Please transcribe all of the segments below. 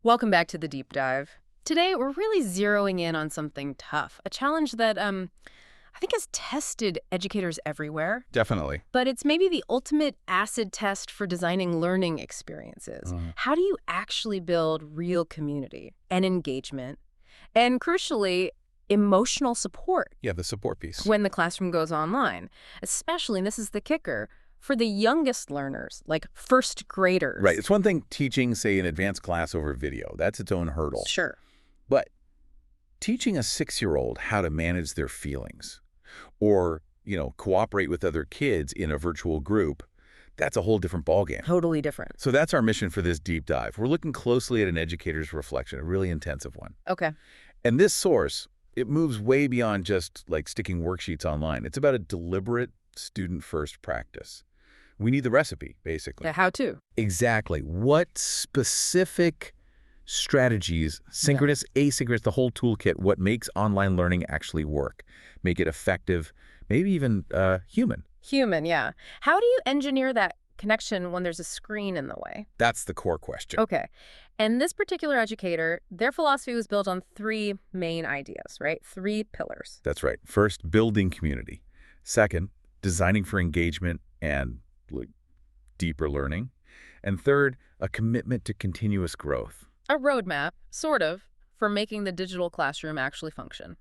Welcome back to the deep dive. Today, we're really zeroing in on something tough, a challenge that I think has tested educators everywhere, Definitely. but it's maybe the ultimate acid test for designing learning experiences. How do you actually build real community and engagement and, crucially, emotional support Yeah, the support piece. when the classroom goes online? Especially, and this is the kicker, for the youngest learners, like first graders. Right. It's one thing teaching, say, an advanced class over video. That's its own hurdle. Sure. But teaching a 6-year-old how to manage their feelings or, cooperate with other kids in a virtual group, that's a whole different ballgame. Totally different. So that's our mission for this deep dive. We're looking closely at an educator's reflection, a really intensive one. Okay. And this source, it moves way beyond just like sticking worksheets online. It's about a deliberate student-first practice. We need the recipe, basically. The how-to. Exactly. What specific strategies, synchronous, asynchronous, the whole toolkit, what makes online learning actually work, make it effective, maybe even human? Human, yeah. How do you engineer that connection when there's a screen in the way? That's the core question. Okay. And this particular educator, their philosophy was built on three main ideas, right? Three pillars. That's right. First, building community. Second, designing for engagement and deeper learning. And third, a commitment to continuous growth. A roadmap, sort of, for making the digital classroom actually function.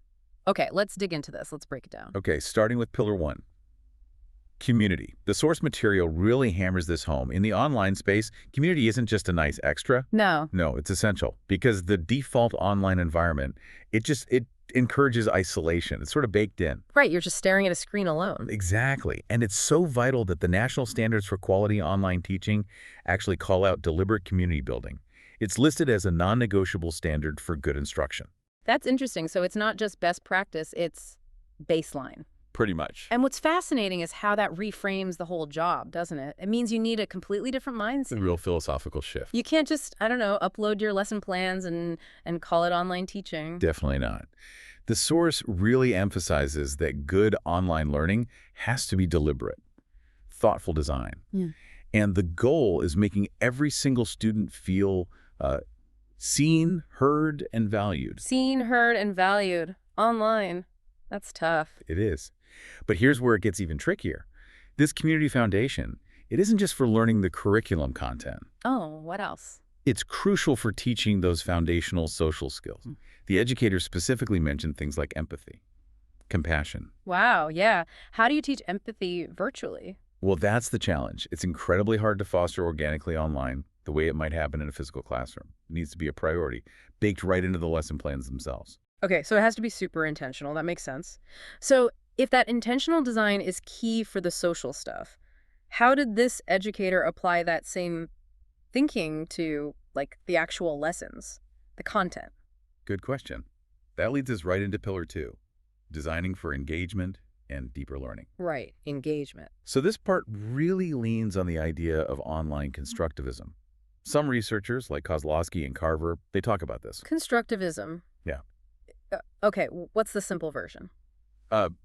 Okay, let's dig into this. Let's break it down. Okay, starting with pillar one, community. The source material really hammers this home. In the online space, community isn't just a nice extra. No. No, it's essential because the default online environment, it encourages isolation. It's sort of baked in. Right, you're just staring at a screen alone. Exactly. And it's so vital that the national standards for quality online teaching actually call out deliberate community building. It's listed as a non-negotiable standard for good instruction. That's interesting. So it's not just best practice, it's baseline. Pretty much. And what's fascinating is how that reframes the whole job, doesn't it? It means you need a completely different mindset. It's a real philosophical shift. You can't just, I don't know, upload your lesson plans and call it online teaching. Definitely not. The source really emphasizes that good online learning has to be deliberate, thoughtful design. Yeah. And the goal is making every single student feel seen, heard, and valued. Seen, heard, and valued online. That's tough. It is. But here's where it gets even trickier. This community foundation, it isn't just for learning the curriculum content. Oh, what else? It's crucial for teaching those foundational social skills. The educators specifically mentioned things like empathy, compassion. Wow, yeah. How do you teach empathy virtually? Well, that's the challenge. It's incredibly hard to foster organically online the way it might happen in a physical classroom. It needs to be a priority, baked right into the lesson plans themselves. Okay, so it has to be super intentional. That makes sense. So if that intentional design is key for the social stuff, how did this educator apply that same thinking to, like, the actual lessons, the content? Good question. That leads us right into pillar two, designing for engagement and deeper learning. Right, engagement. So this part really leans on the idea of online constructivism. Some researchers, like Kozlowski and Carver, they talk about this. Constructivism. Yeah. Okay, what's the simple version?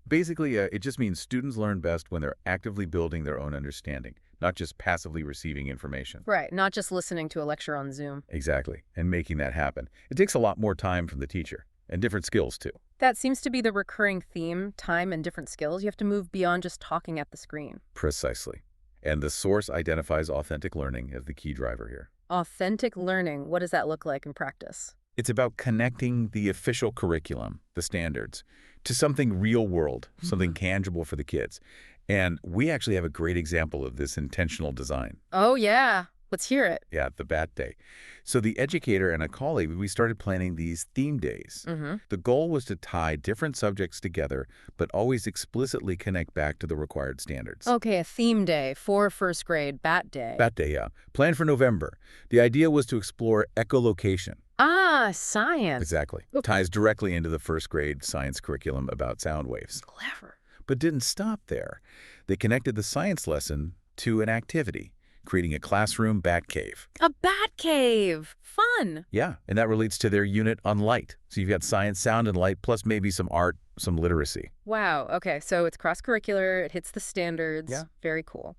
Basically, it just means students learn best when they're actively building their own understanding, not just passively receiving information. Right, not just listening to a lecture on Zoom. Exactly, and making that happen. It takes a lot more time from the teacher, and different skills, too. That seems to be the recurring theme, time and different skills. You have to move beyond just talking at the screen. Precisely. And the source identifies authentic learning as the key driver here. Authentic learning, what does that look like in practice? It's about connecting the official curriculum, the standards, to something real world, something tangible for the kids. And we actually have a great example of this intentional design. Oh, yeah. Let's hear it. Yeah, the Bat Day. So the educator and a colleague, we started planning these theme days. The goal was to tie different subjects together, but always explicitly connect back to the required standards. Okay, a theme day for first grade, Bat Day. Bat Day, yeah. Planned for November. The idea was to explore echolocation. Ah, science. Exactly. Ties directly into the first grade science curriculum about sound waves. Clever. But didn't stop there. They connected the science lesson to an activity, creating a classroom bat cave. A bat cave. Fun. Yeah, and that relates to their unit on light. So you've got science, sound, and light, plus maybe some art, some literacy. Wow. Okay, so it's cross-curricular. It hits the standards. Yeah. Very cool.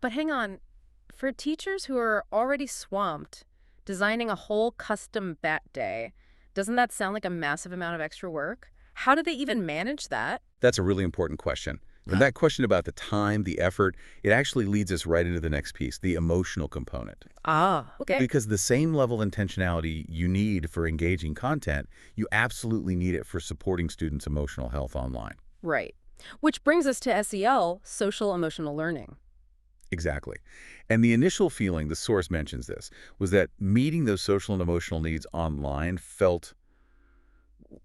But hang on. For teachers who are already swamped, Designing a whole custom bat day. Doesn't that sound like a massive amount of extra work? How do they even manage that? That's a really important question. And that question about the time, the effort, it actually leads us right into the next piece, the emotional component. Ah, okay. Because the same level of intentionality you need for engaging content, you absolutely need it for supporting students' emotional health online. Right. Which brings us to SEL, social emotional learning. Exactly. And the initial feeling, the source mentions this, was that meeting those social and emotional needs online felt,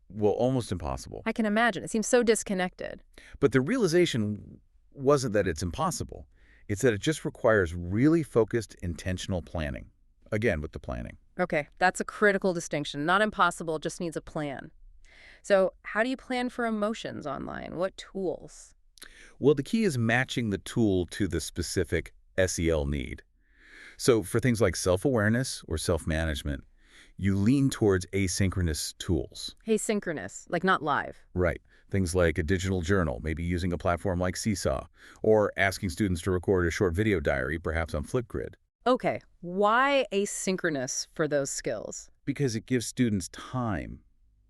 well, almost impossible. I can imagine. It seems so disconnected. But the realization wasn't that it's impossible. It's that it just requires really focused, intentional planning. Again, with the planning. Okay, that's a critical distinction. Not impossible, just needs a plan. So, how do you plan for emotions online? What tools? Well, the key is matching the tool to the specific SEL need. So for things like self-awareness or self-management, you lean towards asynchronous tools. Asynchronous, like not live. Right. Things like a digital journal, maybe using a platform like Seesaw, or asking students to record a short video diary, perhaps on Flipgrid. Okay, why asynchronous for those skills? Because it gives students time,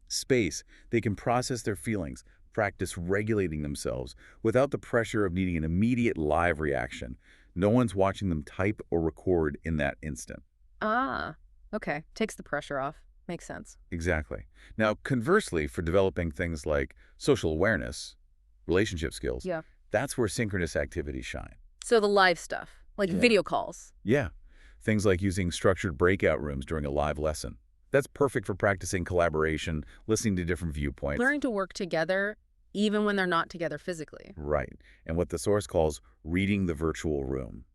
space. They can process their feelings, practice regulating themselves without the pressure of needing an immediate live reaction. No one's watching them type or record in that instant. Ah, okay. Takes the pressure off. Makes sense. Exactly. Now, conversely, for developing things like social awareness, relationship skills, Yeah. that's where synchronous activities shine. So the live stuff, like Yeah. video calls. Yeah. Things like using structured breakout rooms during a live lesson. That's perfect for practicing collaboration, listening to different viewpoints. Learning to work together even when they're not together physically. Right. And what the source calls reading the virtual room.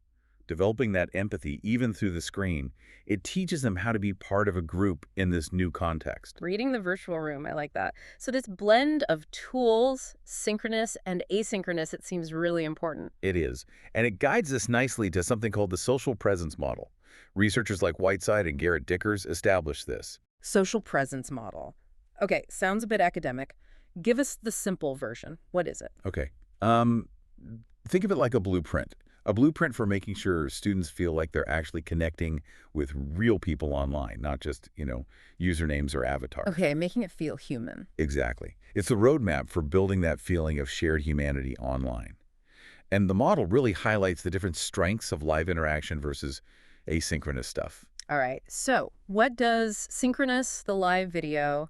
Developing that empathy even through the screen, it teaches them how to be part of a group in this new context. Reading the virtual room, I like that. So this blend of tools, synchronous and asynchronous, it seems really important. It is. And it guides us nicely to something called the social presence model. Researchers like Whiteside and Garrett Dickers established this. Social presence model. Okay, sounds a bit academic. Give us the simple version. What is it? Okay. Think of it like a blueprint. A blueprint for making sure students feel like they're actually connecting with real people online, not just, usernames or avatars. Okay, making it feel human. Exactly. It's a roadmap for building that feeling of shared humanity online. And the model really highlights the different strengths of live interaction versus asynchronous stuff. All right, so what does synchronous, the live video,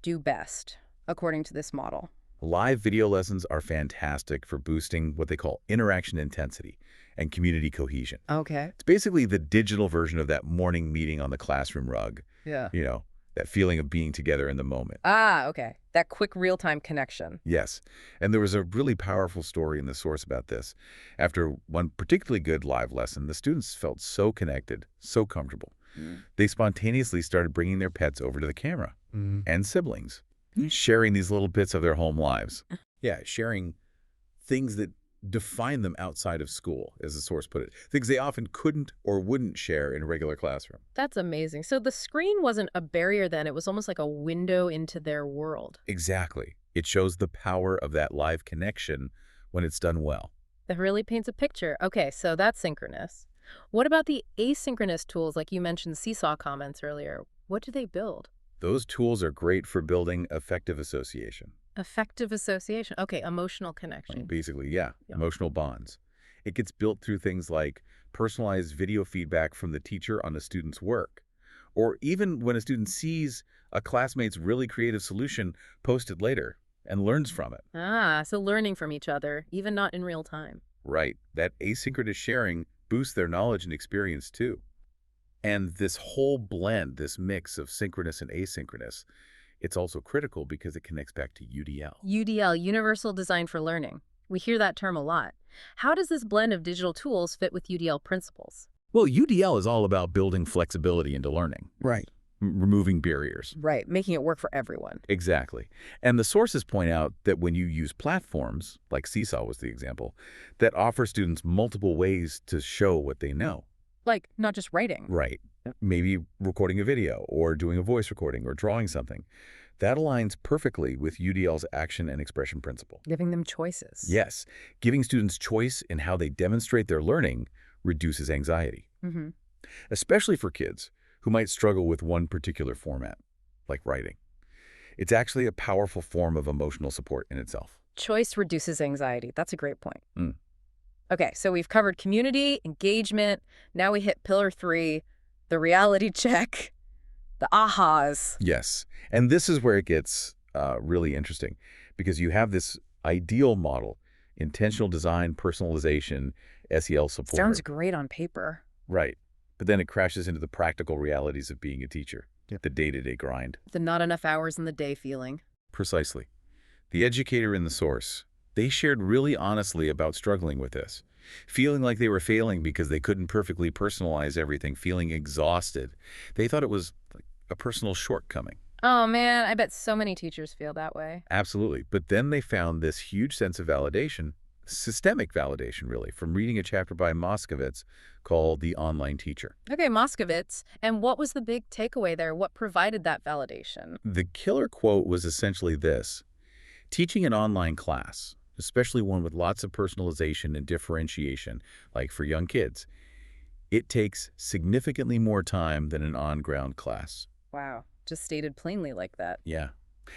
do best, according to this model? Live video lessons are fantastic for boosting what they call interaction intensity and community cohesion. Okay. It's basically the digital version of that morning meeting on the classroom rug. Yeah. That feeling of being together in the moment. Ah, okay. That quick real-time connection. Yes. And there was a really powerful story in the source about this. After one particularly good live lesson, the students felt so connected, so comfortable. They spontaneously started bringing their pets over to the camera and siblings, sharing these little bits of their home lives. Yeah, sharing things that define them outside of school, as the source put it. Things they often couldn't or wouldn't share in a regular classroom. That's amazing. So the screen wasn't a barrier then. It was almost like a window into their world. Exactly. It shows the power of that live connection when it's done well. That really paints a picture. Okay, so that's synchronous. What about the asynchronous tools, like you mentioned Seesaw comments earlier? What do they build? Those tools are great for building effective association. Effective association. Okay, emotional connection. Basically, yeah, Yeah. emotional bonds. It gets built through things like personalized video feedback from the teacher on a student's work, or even when a student sees a classmate's really creative solution posted later and learns from it. Ah, so learning from each other, even not in real time. Right. That asynchronous sharing boosts their knowledge and experience too. And this whole blend, this mix of synchronous and asynchronous, it's also critical because it connects back to UDL. UDL, Universal Design for Learning. We hear that term a lot. How does this blend of digital tools fit with UDL principles? Well, UDL is all about building flexibility into learning. Right. Removing barriers. Right, making it work for everyone. Exactly. And the sources point out that when you use platforms, like Seesaw was the example, that offer students multiple ways to show what they know. Like, not just writing. Right. Maybe recording a video or doing a voice recording or drawing something. That aligns perfectly with UDL's action and expression principle. Giving them choices. Yes. Giving students choice in how they demonstrate their learning reduces anxiety. Mm-hmm. Especially for kids who might struggle with one particular format, like writing. It's actually a powerful form of emotional support in itself. Choice reduces anxiety. That's a great point. Mm. Okay, so we've covered community, engagement. Now we hit pillar 3, the reality check, the ahas. Yes. And this is where it gets really interesting, because you have this ideal model, intentional design, personalization, SEL support. Sounds great on paper. Right. But then it crashes into the practical realities of being a teacher, the day-to-day grind. The not enough hours in the day feeling. Precisely. The educator in the source, they shared really honestly about struggling with this, feeling like they were failing because they couldn't perfectly personalize everything, feeling exhausted. They thought it was like a personal shortcoming. Oh man, I bet so many teachers feel that way. Absolutely. But then they found this huge sense of validation, systemic validation really, from reading a chapter by Moskovitz called The Online Teacher. Okay, Moskovitz. And what was the big takeaway there? What provided that validation? The killer quote was essentially this: teaching an online class, especially one with lots of personalization and differentiation, like for young kids, it takes significantly more time than an on-ground class. Wow, just stated plainly like that. Yeah.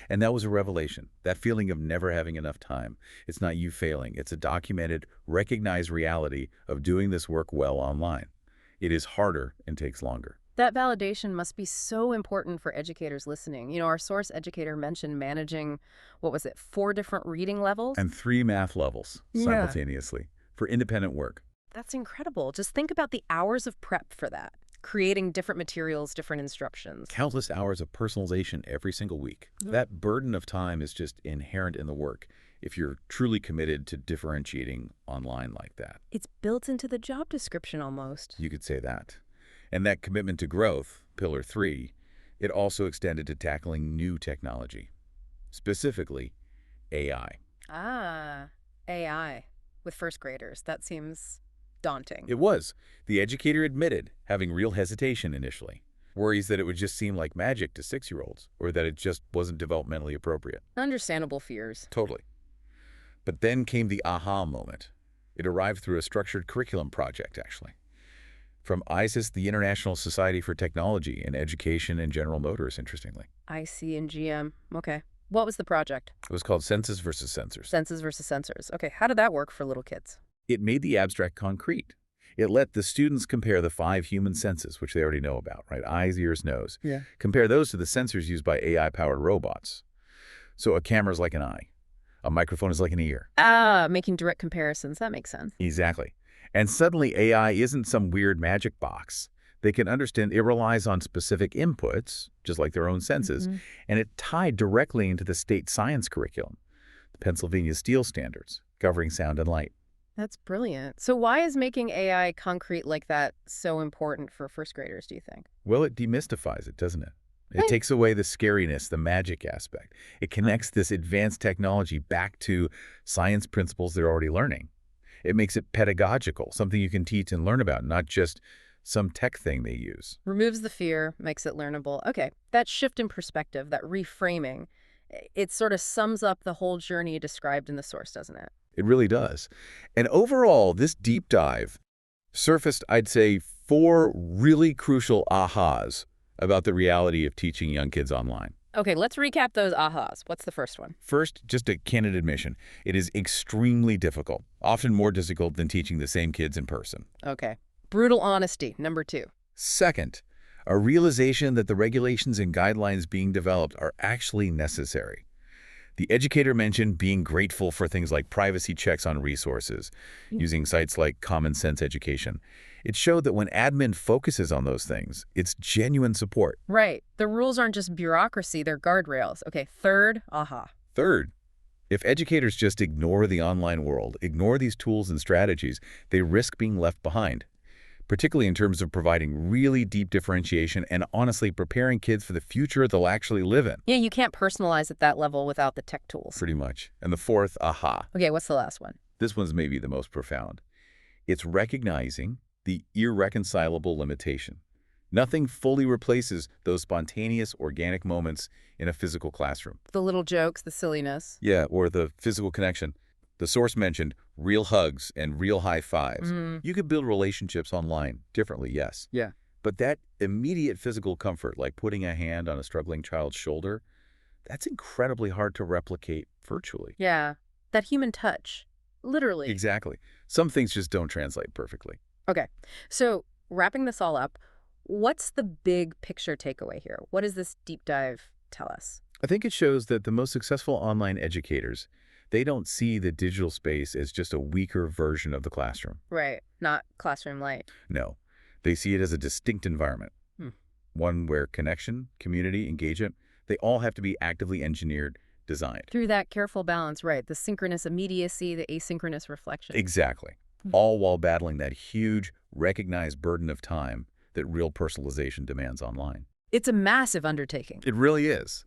And that was a revelation, that feeling of never having enough time. It's not you failing. It's a documented, recognized reality of doing this work well online. It is harder and takes longer. That validation must be so important for educators listening. You know, our source educator mentioned managing, what was it, 4 different reading levels? And 3 math levels simultaneously for independent work. That's incredible. Just think about the hours of prep for that. Creating different materials, different instructions. Countless hours of personalization every single week. That burden of time is just inherent in the work if you're truly committed to differentiating online like that. It's built into the job description almost. You could say that. And that commitment to growth, pillar 3, it also extended to tackling new technology, specifically AI. Ah, AI with first graders. That seems daunting. It was. The educator admitted having real hesitation initially, worries that it would just seem like magic to 6-year-olds, or that it just wasn't developmentally appropriate. Understandable fears. Totally. But then came the aha moment. It arrived through a structured curriculum project, actually. From ISIS, the International Society for Technology in Education and General Motors, interestingly. IC and GM. Okay. What was the project? It was called Senses versus Sensors. Senses versus sensors. Okay, how did that work for little kids? It made the abstract concrete. It let the students compare the 5 human senses, which they already know about, right? Eyes, ears, nose. Yeah. Compare those to the sensors used by AI-powered robots. So a camera's like an eye. A microphone is like an ear. Ah, making direct comparisons. That makes sense. Exactly. And suddenly AI isn't some weird magic box. They can understand it relies on specific inputs, just like their own senses, and it tied directly into the state science curriculum, the Pennsylvania Steel Standards, covering sound and light. That's brilliant. So why is making AI concrete like that so important for first graders, do you think? Well, it demystifies it, doesn't it? It takes away the scariness, the magic aspect. It connects this advanced technology back to science principles they're already learning. It makes it pedagogical, something you can teach and learn about, not just some tech thing they use. Removes the fear, makes it learnable. Okay, that shift in perspective, that reframing, it sort of sums up the whole journey described in the source, doesn't it? It really does. And overall, this deep dive surfaced, I'd say, 4 really crucial ahas about the reality of teaching young kids online. Okay, let's recap those ahas. What's the first one? First, just a candid admission. It is extremely difficult, often more difficult than teaching the same kids in person. Okay. Brutal honesty, number 2. Second, a realization that the regulations and guidelines being developed are actually necessary. The educator mentioned being grateful for things like privacy checks on resources, using sites like Common Sense Education. It showed that when admin focuses on those things, it's genuine support. Right. The rules aren't just bureaucracy, they're guardrails. Okay, third, aha. Third, if educators just ignore the online world, ignore these tools and strategies, they risk being left behind, particularly in terms of providing really deep differentiation and honestly preparing kids for the future they'll actually live in. Yeah, you can't personalize at that level without the tech tools. Pretty much. And the fourth, aha. Okay, what's the last one? This one's maybe the most profound. It's recognizing the irreconcilable limitation. Nothing fully replaces those spontaneous, organic moments in a physical classroom. The little jokes, the silliness. Yeah, or the physical connection. The source mentioned real hugs and real high fives. You could build relationships online differently, yes. Yeah. But that immediate physical comfort, like putting a hand on a struggling child's shoulder, that's incredibly hard to replicate virtually. Yeah, that human touch. Literally. Exactly. Some things just don't translate perfectly. Okay, so wrapping this all up, what's the big picture takeaway here? What does this deep dive tell us? I think it shows that the most successful online educators, they don't see the digital space as just a weaker version of the classroom. Right, not classroom light. No, they see it as a distinct environment, Hmm. one where connection, community, engagement, they all have to be actively engineered, designed. Through that careful balance, right, the synchronous immediacy, the asynchronous reflection. Exactly. All while battling that huge, recognized burden of time that real personalization demands online. It's a massive undertaking. It really is.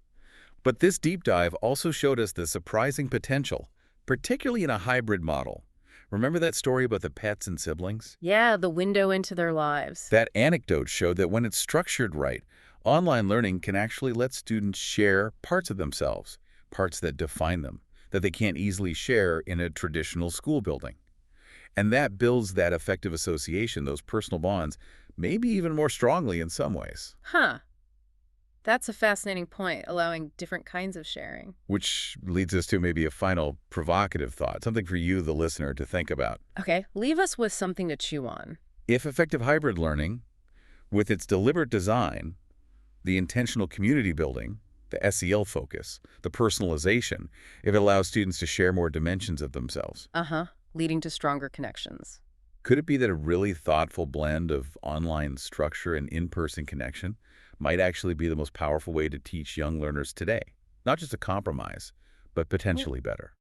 But this deep dive also showed us the surprising potential, particularly in a hybrid model. Remember that story about the pets and siblings? Yeah, the window into their lives. That anecdote showed that when it's structured right, online learning can actually let students share parts of themselves, parts that define them, that they can't easily share in a traditional school building. And that builds that effective association, those personal bonds, maybe even more strongly in some ways. Huh. That's a fascinating point, allowing different kinds of sharing. Which leads us to maybe a final provocative thought, something for you, the listener, to think about. Okay, leave us with something to chew on. If effective hybrid learning, with its deliberate design, the intentional community building, the SEL focus, the personalization, if it allows students to share more dimensions of themselves, Uh-huh, leading to stronger connections. could it be that a really thoughtful blend of online structure and in-person connection might actually be the most powerful way to teach young learners today? Not just a compromise, but potentially better.